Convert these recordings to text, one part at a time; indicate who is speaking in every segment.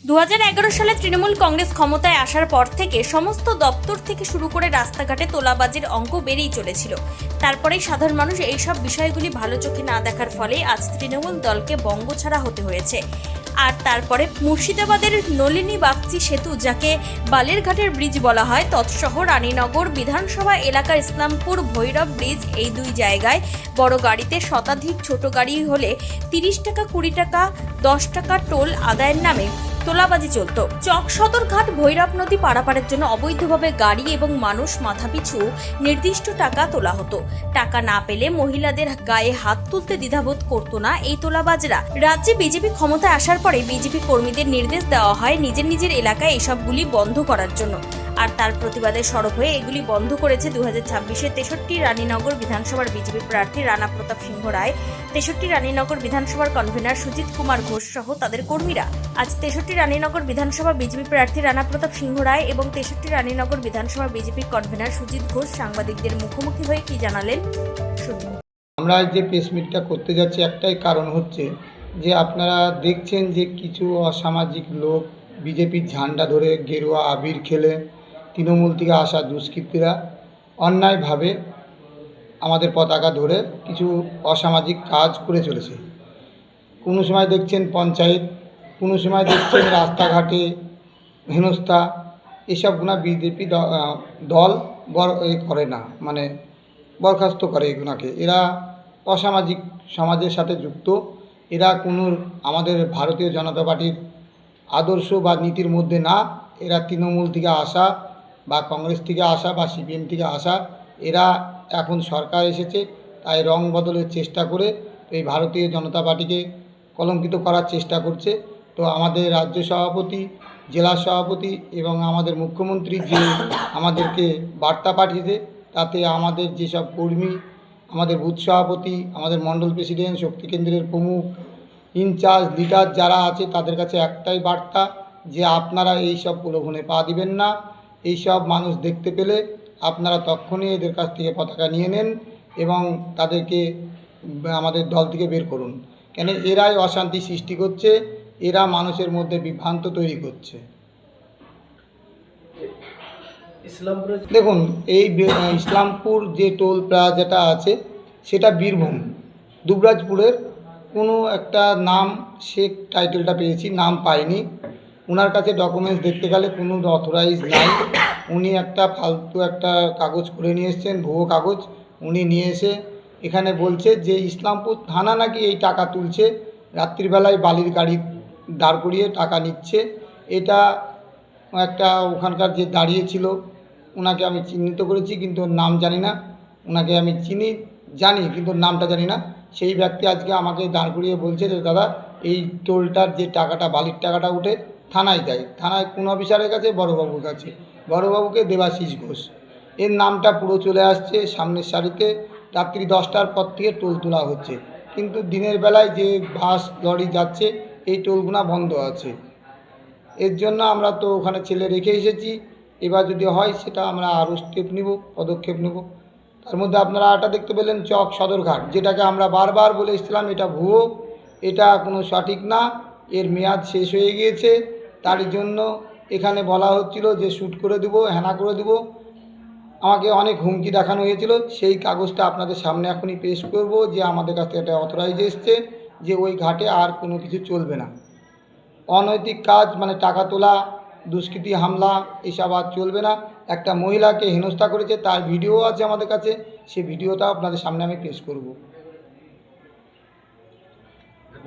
Speaker 1: 2011 সালে তৃণমূল কংগ্রেস ক্ষমতায় আসার পর থেকে সমস্ত দপ্তর থেকে শুরু করে রাস্তাঘাটে তোলাবাজির অঙ্ক বেড়েই চলেছিল। তারপরেই সাধারণ মানুষ এইসব বিষয়গুলি ভালো চোখে না দেখার ফলে আজ তৃণমূল দলকে বঙ্গছাড়া হতে হয়েছে। আর তারপরে মুর্শিদাবাদের নলিনী বাগচি সেতু, যাকে বালিরঘাটের ব্রিজ বলা হয়, তৎসহ রানীনগর বিধানসভা এলাকার ইসলামপুর ভৈরব ব্রিজ, এই দুই জায়গায় বড় গাড়িতে শতাধিক, ছোট গাড়ি হলে 30 টাকা, 20 টাকা, 10 টাকা টোল আদায়ের নামে তোলাবাজি চলত। চক সদরঘাট ভৈরব নদী পারাপারের জন্য অবৈধভাবে গাড়ি এবং মানুষ মাথাপিছু নির্দিষ্ট টাকা তোলা হতো। টাকা না পেলে মহিলাদের গায়ে হাত তুলতে দ্বিধাবোধ করতো না এই তোলাবাজরা। রাজ্যে বিজেপি ক্ষমতায় আসার পরে বিজেপি কর্মীদের নির্দেশ দেওয়া হয় নিজের নিজের এলাকায় এসবগুলি বন্ধ করার জন্য। আর তার প্রতিবাদে সরব হয়ে এগুলি বন্ধ করেছে 2026-এ 63 রানীনগর বিধানসভার বিজেপি প্রার্থী রানা প্রতাপ সিংহ রায়, 63 রানীনগর বিধানসভার কনভেনার সুজিত কুমার ঘোষ সহ তাদের কর্মীরা। আজ 63 রানীনগর বিধানসভা বিজেপি প্রার্থী রানা প্রতাপ সিংহ রায় এবং 63 রানীনগর বিধানসভা বিজেপির কনভেনার সুজিত ঘোষ সাংবাদিকদের মুখোমুখি হয়ে কি জানালেন শুনুন।
Speaker 2: আমরা যে প্রেস মিটটা করতে যাচ্ছি একটাই কারণ হচ্ছে যে আপনারা দেখছেন যে কিছু অসামাজিক লোক বিজেপির ঝান্ডা ধরে গেরুয়া আবির খেলে তৃণমূল থেকে আসা দুষ্কৃতীরা অন্যায়ভাবে আমাদের পতাকা ধরে কিছু অসামাজিক কাজ করে চলেছে। কোনো সময় দেখছেন পঞ্চায়েত, কোনো সময় দেখছেন রাস্তাঘাটে হেনস্থা, এসবগুলো বিজেপি দল করে না, মানে বরখাস্ত করে এগুলোকে। এরা অসামাজিক সমাজের সাথে যুক্ত। এরা কোনো আমাদের ভারতীয় জনতা পার্টির আদর্শ বা নীতির মধ্যে না। এরা তৃণমূল থেকে আসা বা কংগ্রেস থেকে আসা বা সিপিএম থেকে আসা। এরা এখন সরকার এসেছে, তাই রং বদলের চেষ্টা করে এই ভারতীয় জনতা পার্টিকে কলঙ্কিত করার চেষ্টা করছে। তো আমাদের রাজ্য সভাপতি, জেলা সভাপতি এবং আমাদের মুখ্যমন্ত্রী যে আমাদেরকে বার্তা পাঠিয়েছে, তাতে আমাদের যেসব কর্মী, আমাদের বুথ সভাপতি, আমাদের মণ্ডল প্রেসিডেন্ট, শক্তি কেন্দ্রের প্রমুখ, ইনচার্জ, লিডার যারা আছে, তাদের কাছে একটাই বার্তা যে আপনারা এই সব প্রলোভনে পা দিবেন না। এই সব মানুষ দেখতে পেলে আপনারা তখনই এদের কাছ থেকে পতাকা নিয়ে নেন এবং তাদেরকে আমাদের দল থেকে বের করুন। কেন এরাই অশান্তি সৃষ্টি করছে, এরা মানুষের মধ্যে বিভ্রান্ত তৈরি করছে। দেখুন, এই ইসলামপুর যে টোল প্লাজাটা আছে সেটা বীরভূম দুবরাজপুরের কোনো একটা নাম, শেখ টাইটেলটা পেয়েছি, নাম পাইনি। ওনার কাছে ডকুমেন্টস দেখতে গেলে কোনো অথরাইজ নাই। উনি একটা ফালতু একটা কাগজ করে নিয়ে এসছেন, ভুয়ো কাগজ। উনি নিয়ে এসে এখানে বলছে যে ইসলামপুর থানা নাকি এই টাকা তুলছে, রাত্রিবেলায় বালির গাড়ি দাঁড় করিয়ে টাকা নিচ্ছে। এটা একটা ওখানকার যে দাঁড়িয়েছিল ওনাকে আমি চিহ্নিত করেছি, কিন্তু নাম জানি না। ওনাকে আমি জানি কিন্তু নামটা জানি না। সেই ব্যক্তি আজকে আমাকে দাঁড় করিয়ে বলছে যে দাদা, এই টোলটার যে টাকাটা, বালির টাকাটা উঠে থানায় দেয়। থানায় কোন অফিসারের কাছে? বড়োবাবুর কাছে। বড়োবাবুকে দেবাশিস ঘোষ। এর নামটা পুরো চলে আসছে সামনের সারিতে। রাত্রি 10টার পর থেকে টোল তোলা হচ্ছে, কিন্তু দিনের বেলায় যে বাস লরি যাচ্ছে এই টোলগুনা বন্ধ আছে। এর জন্য আমরা তো ওখানে ছেলে রেখে এসেছি। এবার যদি হয় সেটা আমরা আরও স্টেপ নিব, পদক্ষেপ নেব। তার মধ্যে আপনারা আটা দেখতে পেলেন চক সদরঘাট, যেটাকে আমরা বারবার বলে এসেছিলাম এটা ভুয়ো, এটা কোনো সঠিক না, এর মেয়াদ শেষ হয়ে গিয়েছে। তার জন্য এখানে বলা হচ্ছিল যে শ্যুট করে দেবো, হ্যানা করে দেবো। আমাকে অনেক হুমকি দেখানো হয়েছিল। সেই কাগজটা আপনাদের সামনে এখনই পেশ করব যে আমাদের কাছ থেকে একটা অথরাইজ এসছে যে ওই ঘাটে আর কোনো কিছু চলবে না। অনৈতিক কাজ মানে টাকা তোলা, দুষ্কৃতী হামলা, এসব আর চলবে না। একটা মহিলাকে হেনস্থা করেছে, তার ভিডিও আছে আমাদের কাছে, সেই ভিডিওটা আপনাদের সামনে আমি পেশ করব।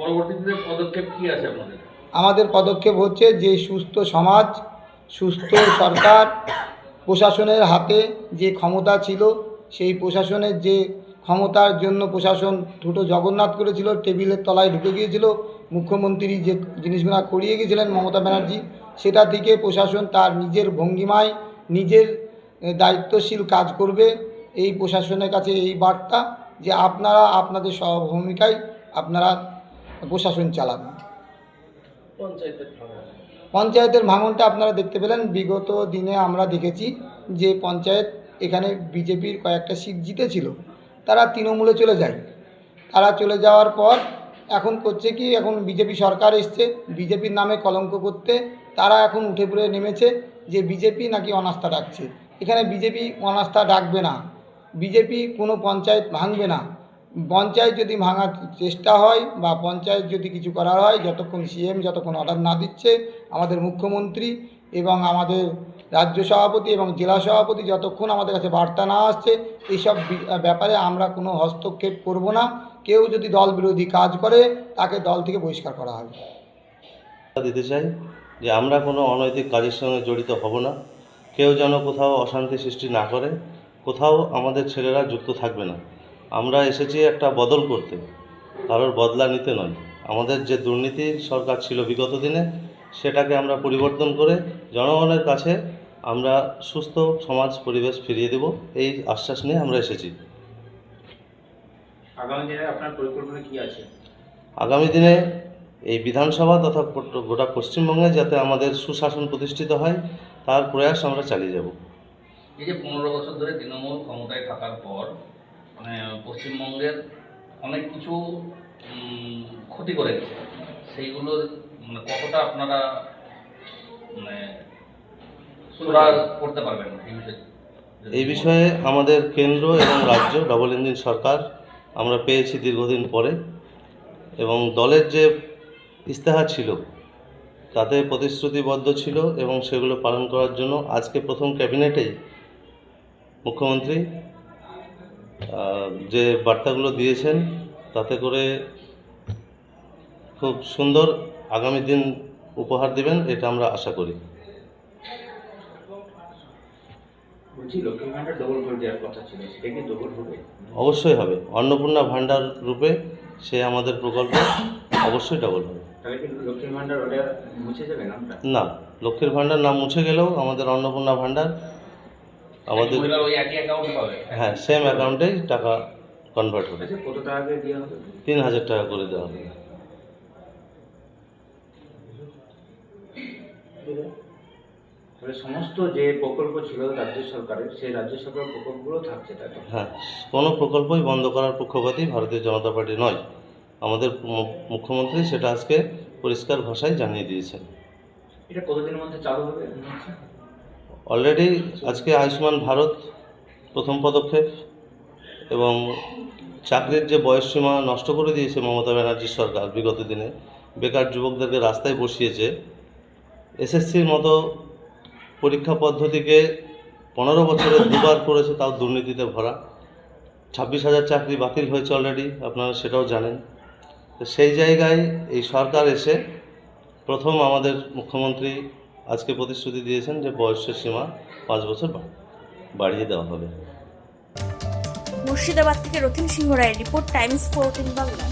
Speaker 3: পরবর্তীতে পদক্ষেপ কি আছে আপনাদের?
Speaker 2: আমাদের পদক্ষেপ হচ্ছে যে সুস্থ সমাজ, সুস্থ সরকার, প্রশাসনের হাতে যে ক্ষমতা ছিল, সেই প্রশাসনের যে ক্ষমতার জন্য প্রশাসন দুটো জগন্নাথ করেছিল, টেবিলের তলায় ঢুকে গিয়েছিল। মুখ্যমন্ত্রী যে জিনিসগুলো করিয়ে গিয়েছিলেন মমতা ব্যানার্জি, সেটা থেকে প্রশাসন তার নিজের ভঙ্গিমায় নিজের দায়িত্বশীল কাজ করবে। এই প্রশাসনের কাছে এই বার্তা যে আপনারা আপনাদের সহভূমিকায় আপনারা প্রশাসন চালান। পঞ্চায়েতের ভাঙনটা আপনারা দেখতে পেলেন। বিগত দিনে আমরা দেখেছি যে পঞ্চায়েত এখানে বিজেপির কয়েকটা সিট জিতেছিল, তারা তৃণমূলে চলে যায়। তারা চলে যাওয়ার পর এখন করছে কি, এখন বিজেপি সরকার এসছে, বিজেপির নামে কলঙ্ক করতে তারা এখন উঠে পড়ে নেমেছে যে বিজেপি নাকি অনাস্থা ডাকছে। এখানে বিজেপি অনাস্থা ডাকবে না, বিজেপি কোনো পঞ্চায়েত ভাঙবে না। পঞ্চায়েত যদি ভাঙার চেষ্টা হয় বা পঞ্চায়েত যদি কিছু করা হয়, যতক্ষণ সিএম যতক্ষণ অর্ডার না দিচ্ছে, আমাদের মুখ্যমন্ত্রী এবং আমাদের রাজ্য সভাপতি এবং জেলা সভাপতি যতক্ষণ আমাদের কাছে বার্তা না আসছে, এইসব ব্যাপারে আমরা কোনো হস্তক্ষেপ করব না। কেউ যদি দল বিরোধী কাজ করে তাকে দল থেকে বহিষ্কার করা হবে।
Speaker 4: দিতে চাই যে আমরা কোনো অনৈতিক কাজের সঙ্গে জড়িত হব না। কেউ যেন কোথাও অশান্তি সৃষ্টি না করে, কোথাও আমাদের ছেলেরা যুক্ত থাকবে না। আমরা এসেছি একটা বদল করতে, কারোর বদলা নিতে নয়। আমাদের যে দুর্নীতির সরকার ছিল বিগত দিনে, সেটাকে আমরা পরিবর্তন করে জনগণের কাছে আমরা সুস্থ সমাজ পরিবেশ ফিরিয়ে দেব, এই আশ্বাস নিয়ে আমরা এসেছি।
Speaker 5: আগামী দিনে আপনার পরিকল্পনা কি আছে?
Speaker 4: আগামী দিনে এই বিধানসভা তথা গোটা পশ্চিমবঙ্গে যাতে আমাদের সুশাসন প্রতিষ্ঠিত হয়, তার প্রয়াস আমরা চালিয়ে যাব।
Speaker 3: এই যে 15 বছর ধরে তৃণমূল ক্ষমতায় থাকার পর মানে পশ্চিমবঙ্গের অনেক কিছু ক্ষতি করে গেছে, সেইগুলো মানে কতটা আপনারা মানে সুরাহা করতে পারবেন এই বিষয়ে?
Speaker 4: এই বিষয়ে আমাদের কেন্দ্র এবং রাজ্য ডবল ইঞ্জিন সরকার আমরা পেয়েছি দীর্ঘদিন পরে, এবং দলের যে ইস্তেহার ছিল তাতে প্রতিশ্রুতিবদ্ধ ছিল এবং সেগুলো পালন করার জন্য আজকে প্রথম ক্যাবিনেটেই মুখ্যমন্ত্রী যে বার্তাগুলো দিয়েছেন, তাতে করে খুব সুন্দর আগামী দিন উপহার দিবেন, এটা আমরা আশা করি।
Speaker 5: বলছি লক্ষ্মীর ভান্ডার ডবল করে দেওয়ার কথা ছিল, সেটা কি ডবল হবে?
Speaker 4: অবশ্যই হবে। অন্নপূর্ণা ভাণ্ডার রূপে সে আমাদের প্রকল্প অবশ্যই ডবল হবে।
Speaker 5: তাহলে কি লক্ষ্মীর ভান্ডার ওটা মুছে যাবে নামটা?
Speaker 4: না, লক্ষ্মীর ভাণ্ডার নাম মুছে গেলেও আমাদের অন্নপূর্ণা ভাণ্ডার আমাদের
Speaker 3: মহিলার ওই একই অ্যাকাউন্ট পাবে?
Speaker 4: হ্যাঁ, সেম অ্যাকাউন্টেই টাকা কনভার্ট হবে।
Speaker 5: আচ্ছা, কত টাকা করে দেওয়া হবে?
Speaker 4: 3000 টাকা করে দেওয়া হবে।
Speaker 5: তাহলে সমস্ত যে প্রকল্প ছিল রাজ্য সরকারের, সেই রাজ্য সরকার প্রকল্পগুলো থাকছে, তাই তো?
Speaker 4: হ্যাঁ, কোনো প্রকল্পই বন্ধ করার পক্ষপাতী ভারতীয় জনতা পার্টি নয়। আমাদের মুখ্যমন্ত্রী সেটা আজকে পরিষ্কার ভাষায় জানিয়ে দিয়েছেন।
Speaker 5: এটা কতদিনের মধ্যে চালু হবে?
Speaker 4: অলরেডি আজকে আয়ুষ্মান ভারত প্রথম পদক্ষেপ, এবং চাকরির যে বয়সসীমা নষ্ট করে দিয়েছে মমতা ব্যানার্জির সরকার বিগত দিনে, বেকার যুবকদেরকে রাস্তায় বসিয়েছে। এসএসসির মতো পরীক্ষা পদ্ধতিকে 15 বছরে দুবার করেছে, তাও দুর্নীতিতে ভরা। 26,000 চাকরি বাতিল হয়েছে অলরেডি, আপনারা সেটাও জানেন। তো সেই জায়গায় এই সরকার এসে প্রথম আমাদের মুখ্যমন্ত্রী আজকে প্রতিশ্রুতি দিয়েছেন যে বয়সের সীমা 5 বছর বাড়িয়ে দেওয়া হবে।
Speaker 1: মুর্শিদাবাদ থেকে রতিন সিংহ রায়ের রিপোর্ট, টাইমস 14 বাংলা।